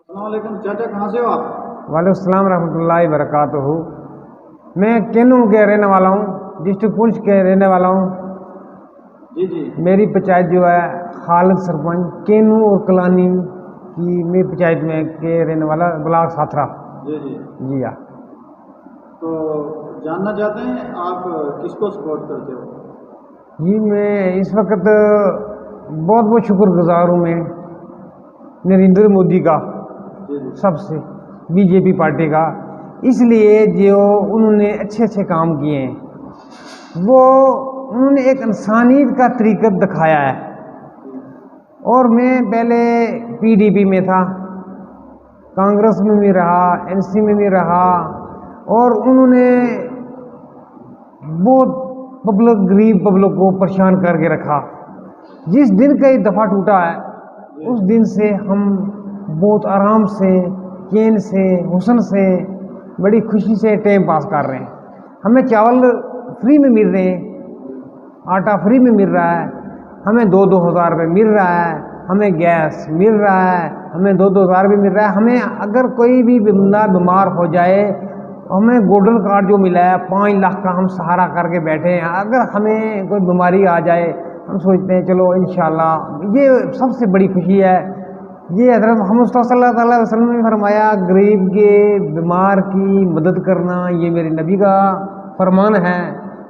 अस्सलाम वालेकुम चाचा, कहाँ से हो आप? वालेकुम सलाम रहमतुल्लाहि वबरकातुहू। मैं केनू के रहने वाला हूँ, डिस्ट्रिक्ट पुंछ के रहने वाला हूँ। जी जी। मेरी पंचायत जो है खालिद सरपंच केनू और कलानी की मेरी पंचायत में के रहने वाला ब्लॉक साथरा। जी जी। जी हाँ। तो जानना चाहते हैं आप किसको सपोर्ट करते हो? जी मैं इस वक्त बहुत बहुत शुक्रगुजार हूँ मैं नरेंद्र मोदी का, जी जी। सबसे बीजेपी पार्टी का, इसलिए जो उन्होंने अच्छे अच्छे काम किए हैं, वो उन्होंने एक इंसानियत का तरीका दिखाया है। और मैं पहले पीडीपी में था, कांग्रेस में भी रहा, एनसी में भी रहा, और उन्होंने बहुत गरीब पब्लिक को परेशान करके रखा। जिस दिन का ये दफ़ा टूटा है, उस दिन से हम बहुत आराम से, चैन से, हुस्न से, बड़ी खुशी से टाइम पास कर रहे हैं। हमें चावल फ्री में मिल रहे हैं, आटा फ्री में मिल रहा है, हमें 2-2 हज़ार रुपये मिल रहा है, हमें गैस मिल रहा है, हमें 2-2 हज़ार भी मिल रहा है। हमें अगर कोई भी बंदा बीमार हो जाए, हमें गोल्डन कार्ड जो मिला है 5 लाख का, हम सहारा करके बैठे हैं। अगर हमें कोई बीमारी आ जाए, हम सोचते हैं चलो इंशाल्लाह, ये सबसे बड़ी खुशी है। ये हज़रत मोहम्मद सल्लल्लाहु अलैहि वसल्लम ने फरमाया, गरीब के बीमार की मदद करना ये मेरे नबी का फरमान है,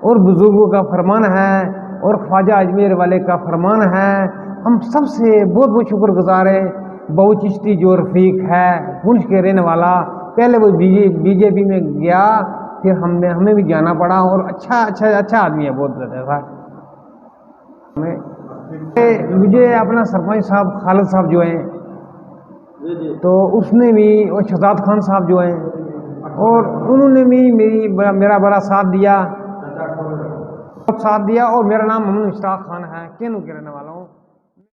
और बुजुर्गों का फरमान है, और ख्वाजा अजमेर वाले का फरमान है। हम सबसे बहुत बहुत शुक्रगुजार हैं। बहु चिश्ती जो रफ़ीक है पुंछ के रहने वाला, पहले वो बीजेपी में गया, फिर हमें भी जाना पड़ा, और अच्छा आदमी है, बहुत ज़्यादा। मुझे अपना सरपंच साहब खालिद साहब जो हैं, जी जी। तो उसने भी, और शहजाद खान साहब जो हैं, और उन्होंने भी मेरा बड़ा साथ दिया, और मेरा नाम मोहम्मद मुश्ताक खान है, केनू के रहने वाला हूँ।